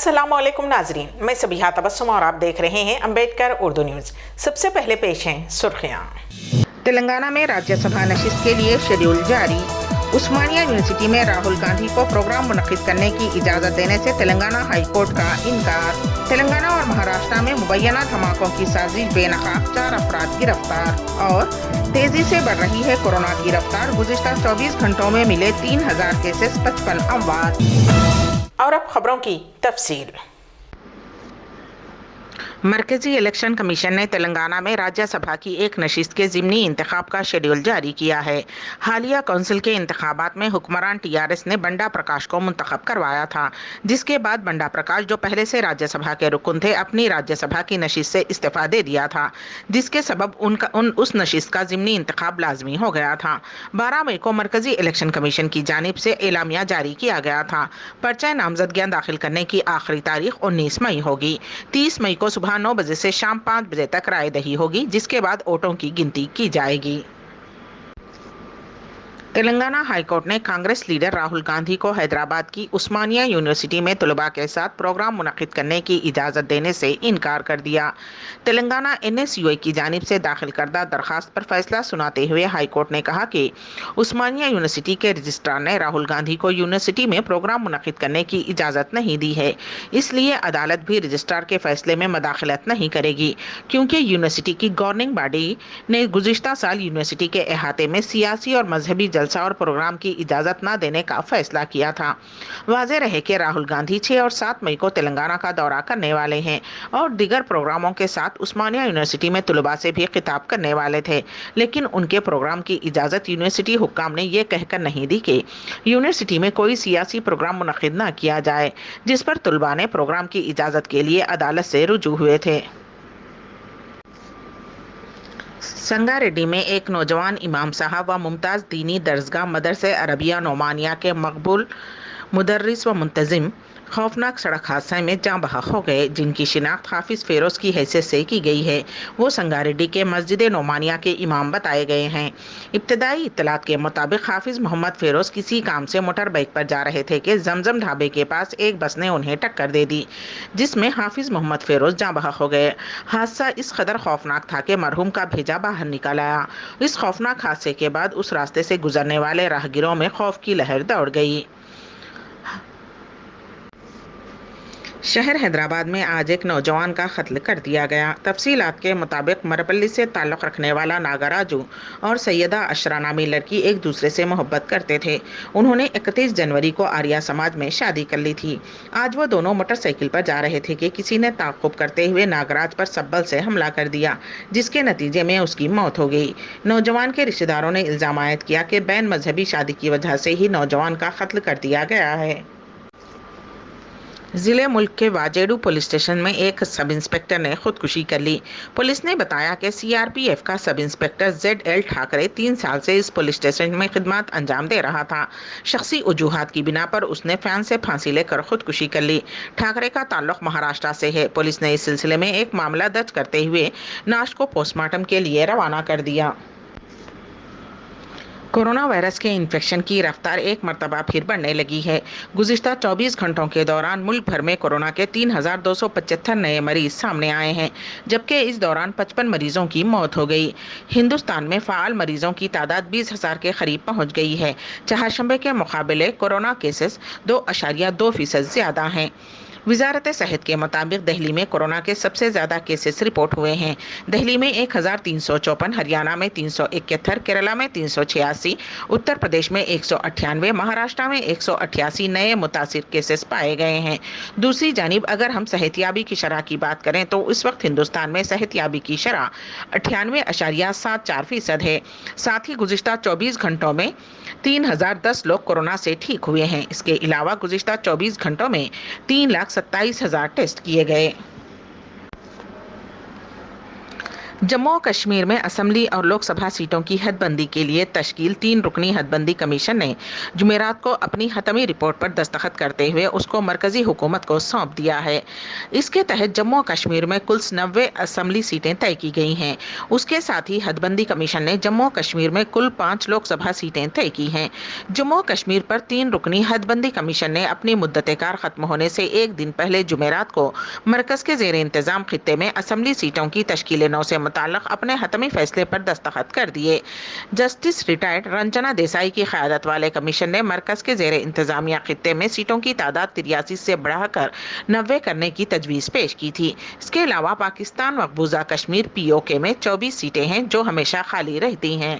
अस्सलामुअलैकुम नाजरीन, मैं सबिहा तबस्सुम और आप देख रहे हैं अम्बेडकर उर्दू न्यूज़। सबसे पहले पेश हैं सुर्खियाँ। तेलंगाना में राज्यसभा नशिस्त के लिए शेड्यूल जारी। उस्मानिया यूनिवर्सिटी में राहुल गांधी को प्रोग्राम मुनक्किद करने की इजाज़त देने से तेलंगाना हाई कोर्ट का इनकार। तेलंगाना और महाराष्ट्र में मुबैना धमाकों की साजिश बेनकाब 4 अफराद गिरफ्तार। और तेजी से बढ़ रही है कोरोना की रफ्तार, गुज़िश्ता 24 घंटों में मिले 3000 केसेस, 55 अमवात। और अब खबरों की तफसील। मरकजी इलेक्शन कमीशन ने तेलंगाना में राज्यसभा की एक नशिस्त के ज़िमनी इंतखाब का शेड्यूल जारी किया है। हालिया कौंसिल के इंतखाबात में हुक्मरान टीआरएस ने बंडा प्रकाश को मुंतखब करवाया था, जिसके बाद बंडा प्रकाश, जो पहले से राज्यसभा के रुकन थे, अपनी राज्यसभा की नशिस्त से इस्तीफा दे दिया था, जिसके सबब उस नशिस्त का ज़िमनी इंतखाब लाजमी हो गया था। 12 मई को मरकजी इलेक्शन कमीशन की जानिब से एलामिया जारी किया गया था। पर्चा नामजदगियाँ दाखिल करने की आखिरी तारीख 19 मई होगी। 30 मई को सुबह 9 बजे से शाम 5 बजे तक राय दही होगी, जिसके बाद वोटों की गिनती की जाएगी। तेलंगाना हाईकोर्ट ने कांग्रेस लीडर राहुल गांधी को हैदराबाद की उस्मानिया यूनिवर्सिटी में तलबा के साथ प्रोग्राम मुनक्किद करने की इजाज़त देने से इनकार कर दिया। तेलंगाना NSUI की जानिब से दाखिल करदा दरखास्त पर फैसला सुनाते हुए हाईकोर्ट ने कहा कि उस्मानिया यूनिवर्सिटी के रजिस्ट्रार ने राहुल गांधी को यूनिवर्सिटी में प्रोग्राम मुनक्किद करने की इजाज़त नहीं दी है, इसलिए अदालत भी रजिस्ट्रार के फैसले में मदाखलत नहीं करेगी, क्योंकि यूनिवर्सिटी की गवर्निंग बॉडी ने गुज़िश्ता साल यूनिवर्सिटी के अहाते में सियासी और मजहबी जलसा और प्रोग्राम की इजाज़त न देने का फैसला किया था। वाज़ेह रहे कि राहुल गांधी 6 और 7 मई को तेलंगाना का दौरा करने वाले हैं और दीगर प्रोग्रामों के साथ उस्मानिया यूनिवर्सिटी में तलबा से भी खिताब करने वाले थे, लेकिन उनके प्रोग्राम की इजाज़त यूनिवर्सिटी हुक्काम ने यह कहकर नहीं दी कि यूनिवर्सिटी में कोई सियासी प्रोग्राम मुनक्किद न किया जाए, जिस पर तलबा ने प्रोग्राम की इजाज़त के लिए अदालत से रुजू हुए थे। संगारेड्डी में एक नौजवान इमाम साहब व मुमताज़ दीनी दरसगाह मदरसे अरबिया नोमानिया के मकबूल मुदर्रिस व मुंतजिम खौफनाक सड़क हादसे में जाँ बहक हो गए, जिनकी शिनाख्त हाफिज़ फ़ेरोज़ की हैसियत से की गई है। वो संगारेड्डी के मस्जिद नोमानिया के इमाम बताए गए हैं। इब्तदाई इत्तलात के मुताबिक हाफिज़ मोहम्मद फ़ेरोज़ किसी काम से मोटर बाइक पर जा रहे थे कि जमजम ढाबे के पास एक बस ने उन्हें टक्कर दे दी, जिसमें हाफिज़ मोहम्मद फ़ेरोज़ जाँ बहक हो गए। हादसा इस कदर खौफनाक था कि मरहूम का भेजा बाहर निकल आया। इस खौफनाक हादसे के बाद उस रास्ते से गुजरने वाले राहगीरों में खौफ की लहर दौड़ गई। शहर हैदराबाद में आज एक नौजवान का कत्ल कर दिया गया। तफसीलात के मुताबिक मरपल्ली से ताल्लुक़ रखने वाला नागराजू और सैयदा अशरा नामी लड़की एक दूसरे से मोहब्बत करते थे। उन्होंने 31 जनवरी को आर्या समाज में शादी कर ली थी। आज वो दोनों मोटरसाइकिल पर जा रहे थे कि किसी ने ताक़ुब करते हुए नागराज पर सब्बल से हमला कर दिया, जिसके नतीजे में उसकी मौत हो गई। नौजवान के रिश्तेदारों ने इल्ज़ाम आयद किया कि बैन मजहबी शादी की वजह से ही नौजवान का कत्ल कर दिया गया है। ज़िले मुल्क के वाजेडू पुलिस स्टेशन में एक सब इंस्पेक्टर ने खुदकुशी कर ली। पुलिस ने बताया कि CRPF का सब इंस्पेक्टर ZL ठाकरे 3 साल से इस पुलिस स्टेशन में खिदमत अंजाम दे रहा था। शख्सी वजूहात की बिना पर उसने फैन से फांसी लेकर खुदकुशी कर ली। ठाकरे का ताल्लुक महाराष्ट्र से है। पुलिस ने इस सिलसिले में एक मामला दर्ज करते हुए नाश को पोस्टमार्टम के लिए रवाना कर दिया। कोरोना वायरस के इन्फेक्शन की रफ्तार एक मरतबा फिर बढ़ने लगी है। गुज़िश्ता 24 घंटों के दौरान मुल्क भर में कोरोना के 3275 नए मरीज सामने आए हैं, जबकि इस दौरान 55 मरीजों की मौत हो गई। हिंदुस्तान में फ़ाल मरीजों की तादाद 20,000 के करीब पहुँच गई है। चहारशंबे के मुकाबले कोरोना केसेस 2.2% ज़्यादा हैं। वजारत सेहत के मुताबिक दिल्ली में कोरोना के सबसे ज़्यादा केसेस रिपोर्ट हुए हैं। दिल्ली में 1354, हरियाणा में 371, केरला में 386, उत्तर प्रदेश में 198, महाराष्ट्र में 188 नए मुतासिर केसेस पाए गए हैं। दूसरी जानिब अगर हम सेहतियाबी की शरह की बात करें तो इस वक्त हिंदुस्तान में सेहतियाबी की शरह 98.74% है। साथ ही गुज़िश्ता 24 घंटों में 3010 लोग कोरोना से ठीक हुए हैं। इसके अलावा गुज़िश्ता 24 घंटों में 3,27,000 टेस्ट किए गए। जम्मू और कश्मीर में असम्बली और लोकसभा सीटों की हदबंदी के लिए तश्कील 3 रुकनी हदबंदी कमीशन ने जुमेरात को अपनी हतमी रिपोर्ट पर दस्तखत करते हुए उसको मरकजी हुकूमत को सौंप दिया है। इसके तहत जम्मू और कश्मीर में कुल 90 असम्बली सीटें तय की गई हैं। उसके साथ ही हदबंदी कमीशन ने जम्मू और कश्मीर में कुल 5 लोकसभा सीटें तय की हैं। जम्मू और कश्मीर पर 3 रुकनी हदबंदी कमीशन ने अपनी मुद्दत-ए-कार खत्म होने से एक दिन पहले जुमेरात को मरकज के जेर इंतजाम खित्ते में असम्बली सीटों की तश्कील-ए-नौ से मुताल्लिक़ अपने हतमी फैसले पर दस्तखत कर दिए। जस्टिस रिटायर्ड रंजना देसाई की क़यादत वाले कमीशन ने मरकज के जेर इंतजामिया खित्ते में सीटों की तादाद 83 से बढ़ाकर 90 करने की तजवीज़ पेश की थी। इसके अलावा पाकिस्तान मकबूजा कश्मीर POK में 24 सीटें हैं जो हमेशा खाली रहती हैं।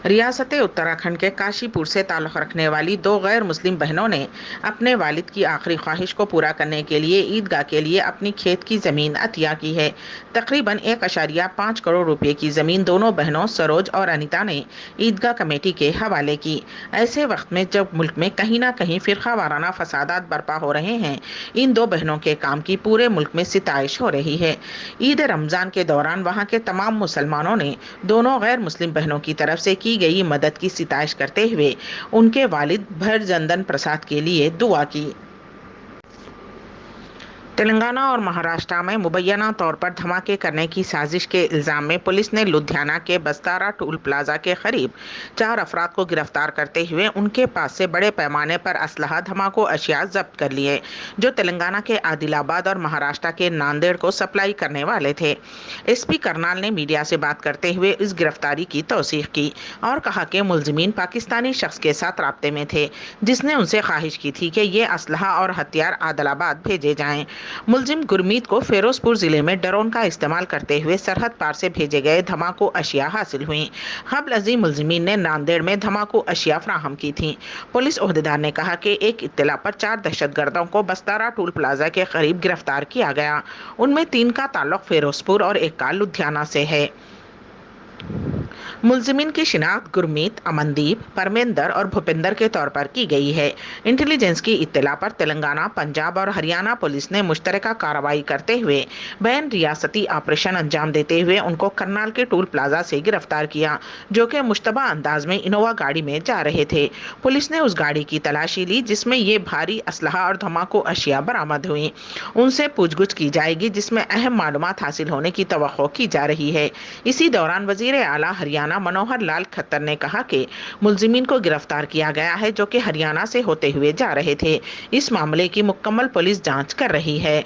रियासत उत्तराखंड के काशीपुर से ताल्लुक़ रखने वाली 2 गैर मुस्लिम बहनों ने अपने वालिद की आखिरी ख्वाहिश को पूरा करने के लिए ईदगाह के लिए अपनी खेत की ज़मीन अतिया की है। तकरीबन 1.5 करोड़ रुपए की ज़मीन दोनों बहनों सरोज और अनीता ने ईदगाह कमेटी के हवाले की। ऐसे वक्त में जब मुल्क में कहीं ना कहीं फ़िरका वाराना फसादात बर्पा हो रहे हैं, इन 2 बहनों के काम की पूरे मुल्क में सिताइश हो रही है। ईद रमज़ान के दौरान वहाँ के तमाम मुसलमानों ने दोनों गैर मुस्लिम बहनों की तरफ से की गई मदद की सिताइश करते हुए उनके वालिद भरजंदन प्रसाद के लिए दुआ की। तेलंगाना और महाराष्ट्र में मुबैना तौर पर धमाके करने की साजिश के इल्ज़ाम में पुलिस ने लुधियाना के बस्तारा टोल प्लाजा के करीब 4 अफराद को गिरफ्तार करते हुए उनके पास से बड़े पैमाने पर असलहा धमाको अशिया जब्त कर लिए, जो तेलंगाना के आदिलाबाद और महाराष्ट्र के नांदेड़ को सप्लाई करने वाले थे। SP करनाल ने मीडिया से बात करते हुए इस गिरफ्तारी की तौसीक़ की और कहा कि मुलजिमीन पाकिस्तानी शख्स के साथ राब्ते में थे, जिसने उनसे ख्वाहिश की थी कि ये असलहा और हथियार आदिलाबाद भेजे जाएं। मुलजिम गुरमीत को फिरोजपुर जिले में ड्रोन का इस्तेमाल करते हुए सरहद पार से भेजे गए धमाको अशिया हासिल हुई। क़ब्ल अज़ी मुलजिमीन ने नांदेड़ में धमाको अशिया फ्राहम की थी। पुलिस ओहदेदार ने कहा कि एक इत्तला पर 4 दहशतगर्दों को बस्तारा टोल प्लाजा के करीब गिरफ्तार किया गया। उनमें 3 का ताल्लुक फिरोजपुर और 1 का लुधियाना से है। मुलजिमीन की शिनाख्त गुरमीत, अमनदीप, परमेंदर और भूपेंदर के तौर पर की गई है। इंटेलिजेंस की इत्तला पर तेलंगाना, पंजाब और हरियाणा पुलिस ने मुश्तरका कार्रवाई करते हुए बैन रियासती ऑपरेशन अंजाम देते हुए उनको करनाल के टोल प्लाजा से गिरफ्तार किया, जो कि मुश्तबा अंदाज में इनोवा गाड़ी में जा रहे थे। पुलिस ने उस गाड़ी की तलाशी ली जिसमें ये भारी असलहा और धमाको अशिया बरामद हुई। उनसे पूछगछ की जाएगी, जिसमें अहम मालूमात हासिल होने की तवक्को की जा रही है। इसी दौरान वजीर आला हरियाणा मनोहर लाल खट्टर ने कहा कि मुलजिमीन को गिरफ्तार किया गया है, जो कि हरियाणा से होते हुए जा रहे थे। इस मामले की मुकम्मल पुलिस जांच कर रही है।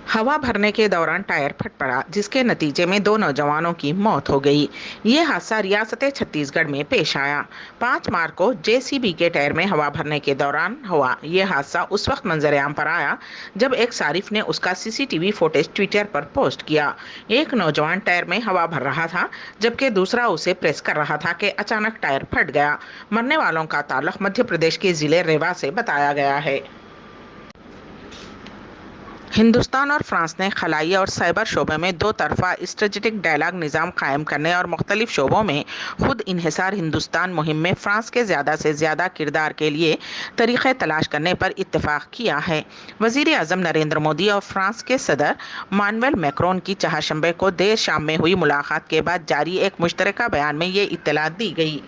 हवा भरने के दौरान टायर फट पड़ा, जिसके नतीजे में 2 नौजवानों की मौत हो गई। ये हादसा रियासत छत्तीसगढ़ में पेश आया। 5 मार्च को JCB के टायर में हवा भरने के दौरान हुआ। ये हादसा उस वक्त मंजर-ए-आम पर आया जब एक सारिफ ने उसका CCTV फुटेज ट्विटर पर पोस्ट किया। एक नौजवान टायर में हवा भर रहा था, जबकि दूसरा उसे प्रेस कर रहा था कि अचानक टायर फट गया। मरने वालों का ताल्लुक मध्य प्रदेश के जिले रेवा से बताया गया है। हिंदुस्तान और फ्रांस ने खलाई और साइबर शोबे में 2 तरफा स्ट्रेटेजिक डायलॉग निज़ाम कायम करने और मुख्तलिफ शोबों में खुद इन्हिसार हिंदुस्तान मुहिम में फ्रांस के ज़्यादा से ज़्यादा किरदार के लिए तरीक़े तलाश करने पर इत्तेफाक किया है। वज़ीर आज़म नरेंद्र मोदी और फ्रांस के सदर मानुएल मैक्रोन की चहारशंबे को देर शाम में हुई मुलाकात के बाद जारी एक मुश्तरका बयान में ये इत्तला दी गई।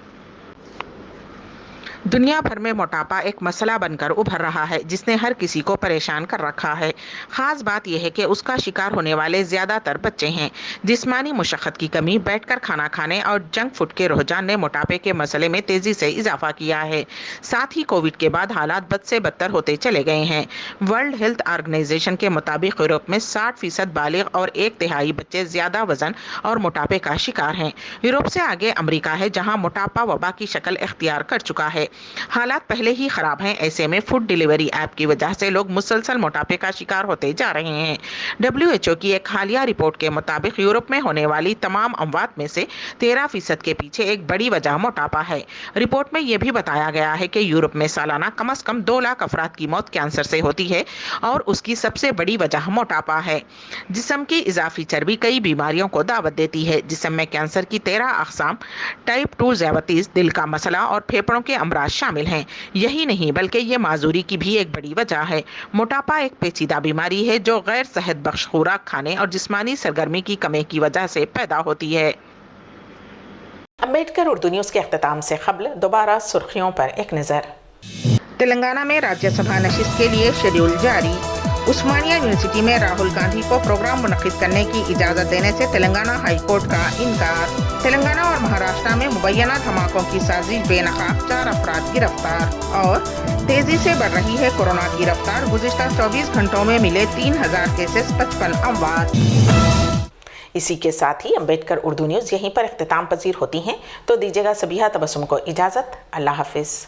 दुनिया भर में मोटापा एक मसला बनकर उभर रहा है, जिसने हर किसी को परेशान कर रखा है। ख़ास बात यह है कि उसका शिकार होने वाले ज़्यादातर बच्चे हैं। जिस्मानी मुशक्क़त की कमी, बैठकर खाना खाने और जंक फूड के रुझान ने मोटापे के मसले में तेज़ी से इजाफा किया है। साथ ही कोविड के बाद हालात बद से बदतर होते चले गए हैं। वर्ल्ड हेल्थ ऑर्गेनाइजेशन के मुताबिक यूरोप में 60% बालिग और 1/3 बच्चे ज़्यादा वजन और मोटापे का शिकार हैं। यूरोप से आगे अमरीका है, जहाँ मोटापा वबा की शक्ल इख्तियार कर चुका है। हालात पहले ही खराब हैं, ऐसे में फूड डिलीवरी ऐप की वजह से लोग मुसलसल मोटापे का शिकार होते जा रहे हैं। WHO की एक हालिया रिपोर्ट के मुताबिक यूरोप में होने वाली तमाम अमवात में से 13% के पीछे एक बड़ी वजह मोटापा है। रिपोर्ट में यह भी बताया गया है कि यूरोप में सालाना कम से कम 2 लाख अफराद की मौत कैंसर से होती है और उसकी सबसे बड़ी वजह मोटापा है। जिस्म की इजाफी चर्बी कई बीमारियों को दावत देती है। जिस्म में कैंसर की 13 अक़साम, टाइप 2 ज़ियादतीज़, दिल का मसला और फेफड़ों के अमराज افراد شامل ہیں۔ یہی نہیں بلکہ یہ معذوری کی بھی ایک بڑی وجہ ہے۔ موٹاپا ایک پیچیدہ بیماری ہے جو غیر صحت بخش خوراک کھانے اور جسمانی سرگرمی کی کمی کی وجہ سے پیدا ہوتی ہے۔ امبیڈکر اردو نیوز کے اختتام سے قبل دوبارہ سرخیوں پر ایک نظر۔ تلنگانہ میں راجیہ سبھا نشست کے لیے شیڈول جاری۔ عثمانیہ یونیورسٹی میں راہل گاندھی کو پروگرام منعقد کرنے کی اجازت دینے سے تلنگانہ ہائی کورٹ کا انکار۔ تلنگانہ اور مہاراشٹر میں مبینہ دھماکوں کی سازش، بے نقاب 4 افراد گرفتار۔ اور تیزی سے بڑھ رہی ہے کورونا کی رفتار، گزشتہ 24 گھنٹوں میں ملے 3000 کیسز، 55 اموات۔ اسی کے ساتھ ہی امبیڈکر اردو نیوز یہیں پر اختتام پذیر ہوتی ہیں، تو دیجیے گا سبیحہ تبسم کو اجازت۔ اللہ حافظ۔